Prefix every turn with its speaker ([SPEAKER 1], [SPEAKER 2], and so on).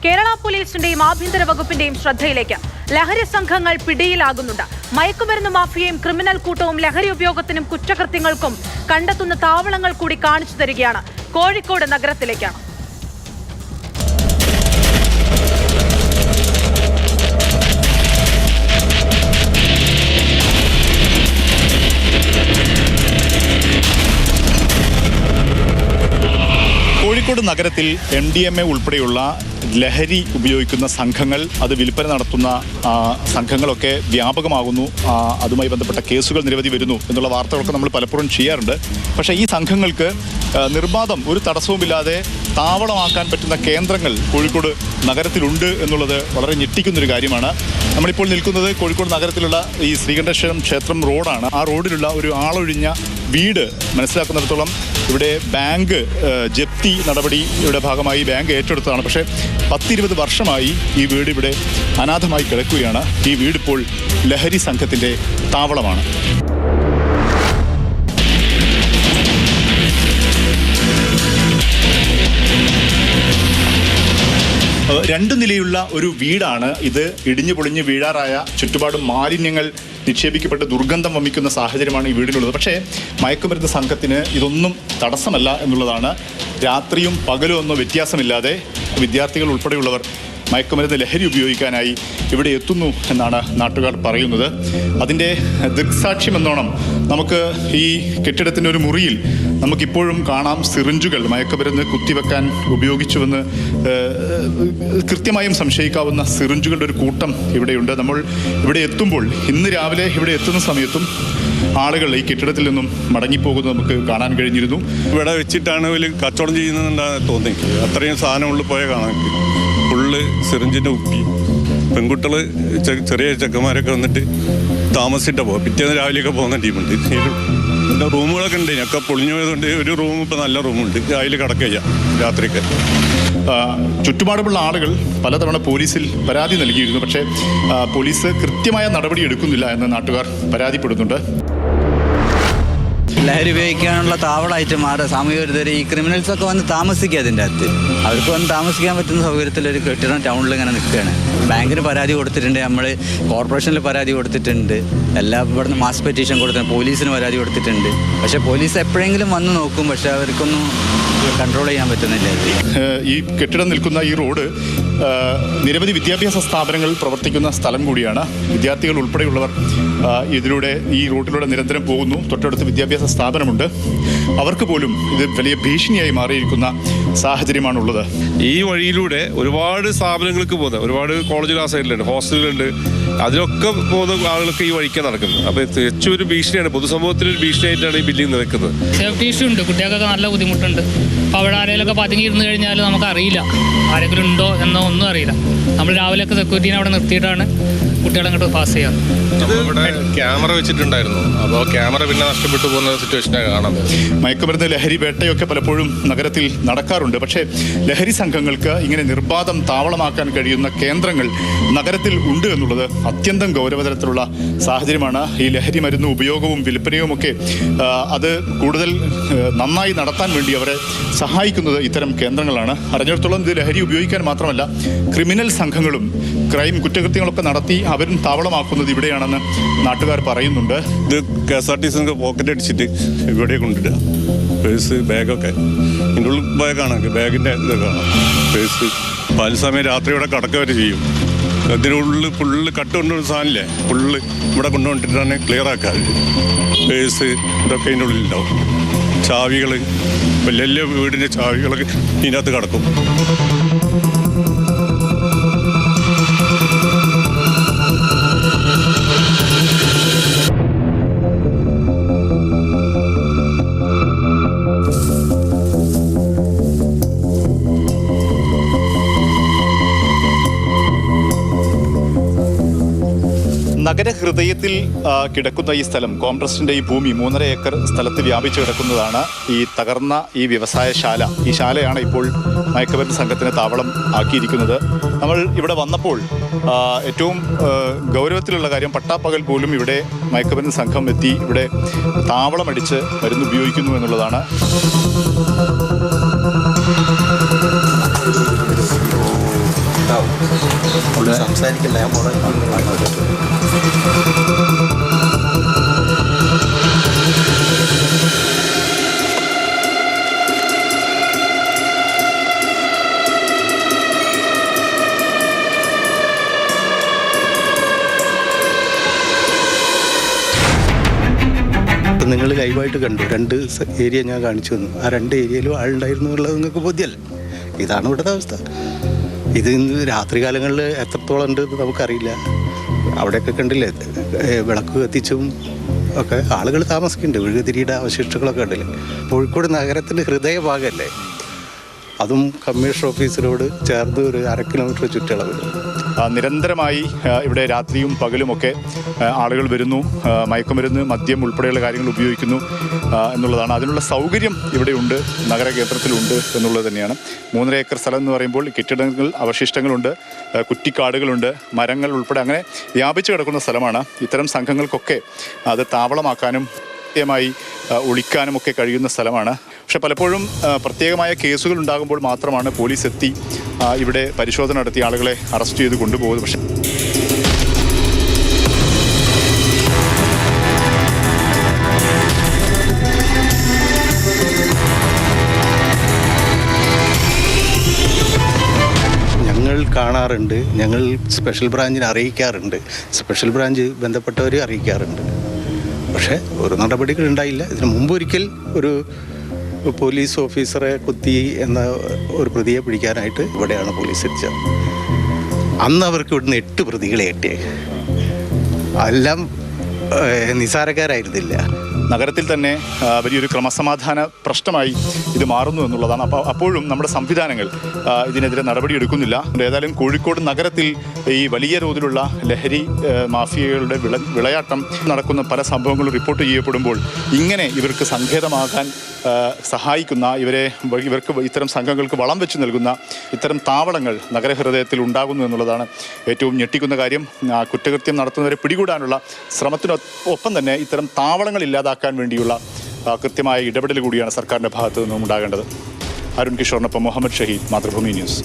[SPEAKER 1] കേരള പോലീസിന്റെയും ആഭ്യന്തര വകുപ്പിന്റെയും ശ്രദ്ധയിലേക്ക്. ലഹരി സംഘങ്ങൾ പിടിയിലാകുന്നുണ്ട്. മയക്കുമരുന്ന് മാഫിയയും ക്രിമിനൽ കൂട്ടവും ലഹരി ഉപയോഗത്തിനും കുറ്റകൃത്യങ്ങൾക്കും കണ്ടെത്തുന്ന താവളങ്ങൾ കൂടി കാണിച്ചു തരികയാണ്. കോഴിക്കോട് നഗരത്തിലേക്കാണ്.
[SPEAKER 2] കോഴിക്കോട് നഗരത്തിൽ MDMA ഉൾപ്പെടെയുള്ള ലഹരി ഉപയോഗിക്കുന്ന സംഘങ്ങൾ, അത് വിൽപ്പന നടത്തുന്ന സംഘങ്ങളൊക്കെ വ്യാപകമാകുന്നു. അതുമായി ബന്ധപ്പെട്ട കേസുകൾ നിരവധി വരുന്നു എന്നുള്ള വാർത്തകളൊക്കെ നമ്മൾ പലപ്പോഴും ചെയ്യാറുണ്ട്. പക്ഷേ ഈ സംഘങ്ങൾക്ക് നിർബാധം ഒരു തടസ്സവുമില്ലാതെ താവളമാക്കാൻ പറ്റുന്ന കേന്ദ്രങ്ങൾ കോഴിക്കോട് നഗരത്തിലുണ്ട് എന്നുള്ളത് വളരെ ഞെട്ടിക്കുന്നൊരു കാര്യമാണ്. നമ്മളിപ്പോൾ നിൽക്കുന്നത് കോഴിക്കോട് നഗരത്തിലുള്ള ഈ ശ്രീകണ്ഠേശ്വരം ക്ഷേത്രം റോഡാണ്. ആ റോഡിലുള്ള ഒരു ആളൊഴിഞ്ഞ വീട് മനസ്സിലാക്കുന്നിടത്തോളം ഇവിടെ ബാങ്ക് ജപ്തി നടപടിയുടെ ഭാഗമായി ബാങ്ക് ഏറ്റെടുത്തതാണ്. പക്ഷേ 10-20 വർഷമായി ഈ വീട് ഇവിടെ അനാഥമായി കിടക്കുകയാണ്. ഈ വീടിപ്പോൾ ലഹരി സംഘത്തിൻ്റെ താവളമാണ്. രണ്ട് നിലയുള്ള ഒരു വീടാണ് ഇത്. ഇടിഞ്ഞു പൊളിഞ്ഞ് വീഴാറായ, ചുറ്റുപാടും മാലിന്യങ്ങൾ നിക്ഷേപിക്കപ്പെട്ട് ദുർഗന്ധം വമിക്കുന്ന സാഹചര്യമാണ് ഈ വീടിനുള്ളത്. പക്ഷേ മയക്കുമരുന്ന് സംഘത്തിന് ഇതൊന്നും തടസ്സമല്ല എന്നുള്ളതാണ്. രാത്രിയും പകലും ഒന്നും വ്യത്യാസമില്ലാതെ വിദ്യാർത്ഥികൾ ഉൾപ്പെടെയുള്ളവർ മയക്കുമരുന്ന് ലഹരി ഉപയോഗിക്കാനായി ഇവിടെ എത്തുന്നു എന്നാണ് നാട്ടുകാർ പറയുന്നത്. അതിൻ്റെ ദൃക്സാക്ഷ്യമെന്നോണം നമുക്ക് ഈ കെട്ടിടത്തിൻ്റെ ഒരു മുറിയിൽ നമുക്കിപ്പോഴും കാണാം സിറിഞ്ചുകൾ മയക്കുമരുന്ന് കുത്തിവെക്കാൻ ഉപയോഗിച്ചുവെന്ന് കൃത്യമായും സംശയിക്കാവുന്ന സിറിഞ്ചുകളുടെ ഒരു കൂട്ടം ഇവിടെയുണ്ട്. നമ്മൾ ഇവിടെ എത്തുമ്പോൾ, ഇന്ന് രാവിലെ ഇവിടെ എത്തുന്ന സമയത്തും ആളുകൾ ഈ കെട്ടിടത്തിൽ നിന്നും മടങ്ങിപ്പോകുന്നത് നമുക്ക് കാണാൻ കഴിഞ്ഞിരുന്നു.
[SPEAKER 3] ഇവിടെ വെച്ചിട്ടാണ് വലിയ കച്ചവടം ചെയ്യുന്നതെന്നാണ് തോന്നി. അത്രയും സാധനം ഉള്ളിൽ പോയ കാണാൻ ഫുള്ള് സിറിഞ്ചിൻ്റെ കുപ്പി. പെൺകുട്ടികൾ ചെറിയ ചെക്കന്മാരൊക്കെ വന്നിട്ട് താമസിച്ചിട്ട് പോകും. പിറ്റേന്ന് രാവിലെയൊക്കെ പോകുന്ന ടീമുണ്ട്. പിന്നെ റൂമുകളൊക്കെ ഉണ്ട്. ഒക്കെ പൊളിഞ്ഞു പോയതുകൊണ്ട് ഒരു റൂം ഇപ്പോൾ നല്ല റൂമുണ്ട്. അതിൽ കിടക്കുക രാത്രിയൊക്കെ.
[SPEAKER 2] ചുറ്റുപാടുമുള്ള ആളുകൾ പലതവണ പോലീസിൽ പരാതി നൽകിയിരുന്നു. പക്ഷേ പോലീസ് കൃത്യമായ നടപടി എടുക്കുന്നില്ല എന്ന് നാട്ടുകാർ പരാതിപ്പെടുന്നുണ്ട്.
[SPEAKER 4] ലഹരി ഉപയോഗിക്കാനുള്ള താവളമായിട്ട് മാറുക സാമൂഹ്യ വിരുദ്ധർ. ഈ ക്രിമിനൽസൊക്കെ വന്ന് താമസിക്കുക. അതിൻ്റെ അകത്ത് അവർക്ക് വന്ന് താമസിക്കാൻ പറ്റുന്ന സൗകര്യത്തിലൊരു കെട്ടിടം ടൗണിൽ ഇങ്ങനെ നിൽക്കുകയാണ്. ബാങ്കിന് പരാതി കൊടുത്തിട്ടുണ്ട്, നമ്മൾ കോർപ്പറേഷനിൽ പരാതി കൊടുത്തിട്ടുണ്ട്, ഇവിടുന്ന് മാസ് പെറ്റീഷൻ കൊടുത്തിട്ടുണ്ട്, പോലീസിന് പരാതി കൊടുത്തിട്ടുണ്ട്. പക്ഷേ പോലീസ് എപ്പോഴെങ്കിലും വന്ന് നോക്കും. പക്ഷേ അവർക്കൊന്നും കൺട്രോൾ ചെയ്യാൻ പറ്റുന്നില്ല.
[SPEAKER 2] ഈ കെട്ടിടം നിൽക്കുന്ന ഈ റോഡ് നിരവധി വിദ്യാഭ്യാസ സ്ഥാപനങ്ങൾ പ്രവർത്തിക്കുന്ന സ്ഥലം കൂടിയാണ്. വിദ്യാർത്ഥികൾ ഉൾപ്പെടെയുള്ളവർ ഇതിലൂടെ, ഈ റൂട്ടിലൂടെ നിരന്തരം പോകുന്നു. തൊട്ടടുത്ത് വിദ്യാഭ്യാസ സ്ഥാപനമുണ്ട്. അവർക്ക് പോലും ഇത് വലിയ ഭീഷണിയായി മാറിയിരിക്കുന്ന സാഹചര്യമാണുള്ളത്.
[SPEAKER 5] ഈ വഴിയിലൂടെ ഒരുപാട് സ്ഥാപനങ്ങൾക്ക് പോകുന്നത്, ഒരുപാട് കോളേജുകൾ ആ സൈഡിലുണ്ട്, ഹോസ്റ്റലുകളുണ്ട്. അതിലൊക്കെ പോകുന്ന ആളുകൾക്ക് ഈ വഴിക്കാൻ നടക്കുന്നത്. അപ്പോൾ തികച്ചും ഒരു ഭീഷണിയാണ്, പൊതുസമൂഹത്തിനൊരു ഭീഷണിയായിട്ടാണ് ഈ ബിൽഡിംഗ് നിൽക്കുന്നത്.
[SPEAKER 6] സേഫ്റ്റി ഇഷ്യൂ ഉണ്ട്, കുട്ടികൾക്കൊക്കെ നല്ല ബുദ്ധിമുട്ടുണ്ട്. അപ്പോൾ അവിടെ ആരെങ്കിലുമൊക്കെ പതുങ്ങിയിരുന്ന് കഴിഞ്ഞാൽ നമുക്കറിയില്ല ആരെങ്കിലും ഉണ്ടോ എന്നോ ഒന്നും അറിയില്ല. നമ്മൾ രാവിലെയൊക്കെ സെക്യൂരിറ്റീനെ അവിടെ നിർത്തിയിട്ടാണ് കുട്ടികളെ അങ്ങോട്ട് പാസ് ചെയ്യാറ്.
[SPEAKER 5] ഇവിടെ ക്യാമറ വെച്ചിട്ടുണ്ടായിരുന്നു. അപ്പോൾ ക്യാമറ പിന്നെ നഷ്ടപ്പെട്ടു പോകുന്ന സിറ്റുവേഷനാണ് കാണുന്നത്.
[SPEAKER 2] മയക്കുമരുന്ന് ലഹരി വേട്ടയൊക്കെ പലപ്പോഴും നഗരത്തിൽ നടക്കാറുണ്ട്. പക്ഷേ ലഹരി സംഘങ്ങൾക്ക് ഇങ്ങനെ നിർബാധം താവളമാക്കാൻ കഴിയുന്ന കേന്ദ്രങ്ങൾ നഗരത്തിൽ ഉണ്ട് എന്നുള്ളത് അത്യന്തം ഗൗരവതരത്തിലുള്ള സാഹചര്യമാണ്. ഈ ലഹരി മരുന്ന് ഉപയോഗവും വിൽപ്പനയുമൊക്കെ അത് കൂടുതൽ നന്നായി നടത്താൻ വേണ്ടി അവരെ സഹായിക്കുന്നത് ഇത്തരം കേന്ദ്രങ്ങളാണ്. അറിഞ്ഞിടത്തോളം ഇത് ലഹരി ഉപയോഗിക്കാൻ മാത്രമല്ല, ക്രിമിനൽ സംഘങ്ങളും കുറ്റകൃത്യങ്ങളൊക്കെ നടത്തി അവരും താവളമാക്കുന്നത് ഇവിടെയാണെന്ന് നാട്ടുകാർ പറയുന്നുണ്ട്.
[SPEAKER 3] ഇത് KSRTC പോക്കറ്റ് അടിച്ചിട്ട് ഇവിടെ കൊണ്ടിടുക. പേഴ്സ്, ബാഗൊക്കെ ഇതിൻ്റെ ഉള്ളിൽ പോയ കാണാം. ബാഗിൻ്റെ ഇതൊക്കെ കാണാം. പേഴ്സ് പല സമയം രാത്രി ഇവിടെ കടക്ക വരെ ചെയ്യും. ഇതിനുള്ളിൽ ഫുള്ള് കട്ട് കൊണ്ടുവന്ന സാധനമില്ലേ, ഫുള്ള് ഇവിടെ കൊണ്ടുവന്നിട്ടാണ് ക്ലിയർ ആക്കാറ്. പേഴ്സ് ഇതൊക്കെ ഇതിൻ്റെ ഉള്ളിലുണ്ടാവും. ചാവികൾ, വലിയ വീടിൻ്റെ ചാവികളൊക്കെ ഇതിനകത്ത് കിടക്കും.
[SPEAKER 2] നഗരഹൃദയത്തിൽ കിടക്കുന്ന ഈ സ്ഥലം, കോംട്രസ്റ്റിൻ്റെ ഈ ഭൂമി 3.5 ഏക്കർ സ്ഥലത്ത് വ്യാപിച്ചു കിടക്കുന്നതാണ് ഈ തകർന്ന ഈ വ്യവസായശാല. ഈ ശാലയാണ് ഇപ്പോൾ മയക്കുമരുന്ന് സംഘത്തിന് താവളം ആക്കിയിരിക്കുന്നത്. നമ്മൾ ഇവിടെ വന്നപ്പോൾ ഏറ്റവും ഗൗരവത്തിലുള്ള കാര്യം, പട്ടാപ്പകൽ പോലും ഇവിടെ മയക്കുമരുന്ന് സംഘം എത്തി ഇവിടെ താവളമടിച്ച് മരുന്ന് ഉപയോഗിക്കുന്നു എന്നുള്ളതാണ്.
[SPEAKER 7] സംസാരിക്കണ്ട ഞാൻ പോണ നിങ്ങൾ ലൈവായിട്ട് കണ്ടു. 2 ഏരിയ ഞാൻ കാണിച്ചു തന്നു. ആ 2 ഏരിയയിലും ആളുണ്ടായിരുന്നു എന്നുള്ളത് നിങ്ങൾക്ക് ബോധ്യമല്ലേ? ഇതാണ് ഇവിടുത്തെ അവസ്ഥ. ഇത് ഇന്ന് രാത്രി കാലങ്ങളിൽ എത്രത്തോളം ഉണ്ട് എന്ന് നമുക്കറിയില്ല. അവിടെയൊക്കെ കണ്ടില്ലേ, വിളക്ക് കത്തിച്ചും ഒക്കെ ആളുകൾ താമസിക്കുന്നുണ്ട്. മെഴുകുതിരിയുടെ അവശിഷ്ടങ്ങളൊക്കെ കണ്ടില്ലേ. കോഴിക്കോട് നഗരത്തിൻ്റെ ഹൃദയഭാഗമല്ലേ, അതും കമ്മീഷണർ ഓഫീസിനോട് ചേർന്ന് ഒരു 1/2 കിലോമീറ്റർ ചുറ്റളവിൽ.
[SPEAKER 2] നിരന്തരമായി ഇവിടെ രാത്രിയും പകലുമൊക്കെ ആളുകൾ വരുന്നു, മയക്കുമരുന്ന്, മദ്യം ഉൾപ്പെടെയുള്ള കാര്യങ്ങൾ ഉപയോഗിക്കുന്നു എന്നുള്ളതാണ്. അതിനുള്ള സൗകര്യം ഇവിടെയുണ്ട്, നഗര കേന്ദ്രത്തിലുണ്ട് എന്നുള്ളത് തന്നെയാണ്. 3.5 ഏക്കർ സ്ഥലം എന്ന് പറയുമ്പോൾ കെട്ടിടങ്ങൾ, അവശിഷ്ടങ്ങളുണ്ട്, കുറ്റിക്കാടുകളുണ്ട്, മരങ്ങൾ ഉൾപ്പെടെ അങ്ങനെ വ്യാപിച്ചു കിടക്കുന്ന സ്ഥലമാണ്. ഇത്തരം സംഘങ്ങൾക്കൊക്കെ അത് താവളമാക്കാനും കൃത്യമായി ഒളിക്കാനുമൊക്കെ കഴിയുന്ന സ്ഥലമാണ്. പക്ഷെ പലപ്പോഴും പ്രത്യേകമായ കേസുകൾ ഉണ്ടാകുമ്പോൾ മാത്രമാണ് പോലീസ് എത്തി ഇവിടെ പരിശോധന നടത്തി ആളുകളെ അറസ്റ്റ് ചെയ്ത് കൊണ്ടുപോകുന്നത്. പക്ഷേ
[SPEAKER 7] ഞങ്ങൾ കാണാറുണ്ട്, ഞങ്ങൾ സ്പെഷ്യൽ ബ്രാഞ്ചിനെ അറിയിക്കാറുണ്ട്, സ്പെഷ്യൽ ബ്രാഞ്ച് ബന്ധപ്പെട്ടവരെ അറിയിക്കാറുണ്ട്. പക്ഷേ ഒരു നടപടികൾ ഉണ്ടായില്ല. ഇതിനു മുമ്പൊരിക്കൽ ഒരു പോലീസ് ഓഫീസറെ കുത്തി എന്ന ഒരു പ്രതിയെ പിടിക്കാനായിട്ട് ഇവിടെയാണ് പോലീസ് എത്തിച്ചത്. അന്ന് അവർക്ക് ഇവിടുന്ന് 8 പ്രതികളെ കിട്ടിയത്. എല്ലാം നിസാരക്കാരായിരുന്നില്ല.
[SPEAKER 2] നഗരത്തിൽ തന്നെ വലിയൊരു ക്രമസമാധാന പ്രശ്നമായി ഇത് മാറുന്നു എന്നുള്ളതാണ്. അപ്പോഴും നമ്മുടെ സംവിധാനങ്ങൾ ഇതിനെതിരെ നടപടിയെടുക്കുന്നില്ല. ഏതായാലും കോഴിക്കോട് നഗരത്തിൽ ഈ വലിയ തോതിലുള്ള ലഹരി മാഫിയകളുടെ വിളയാട്ടം നടക്കുന്ന പല സംഭവങ്ങളും റിപ്പോർട്ട് ചെയ്യപ്പെടുമ്പോൾ ഇങ്ങനെ ഇവർക്ക് സങ്കേതമാകാൻ സഹായിക്കുന്ന, ഇവർക്ക് ഇത്തരം സംഘങ്ങൾക്ക് വളം വെച്ച് നൽകുന്ന ഇത്തരം താവളങ്ങൾ നഗരഹൃദയത്തിൽ ഉണ്ടാകുന്നു എന്നുള്ളതാണ് ഏറ്റവും ഞെട്ടിക്കുന്ന കാര്യം. കുറ്റകൃത്യം നടത്തുന്നവരെ പിടികൂടാനുള്ള ശ്രമത്തിനൊപ്പം തന്നെ ഇത്തരം താവളങ്ങൾ ഇല്ലാതാക്കാൻ വേണ്ടിയുള്ള കൃത്യമായ ഇടപെടൽ കൂടിയാണ് സർക്കാരിൻ്റെ ഭാഗത്തു നിന്നും ഉണ്ടാകേണ്ടത്. അരുൺ കിഷോറിനൊപ്പം മുഹമ്മദ് ഷഹീദ്, മാതൃഭൂമി ന്യൂസ്.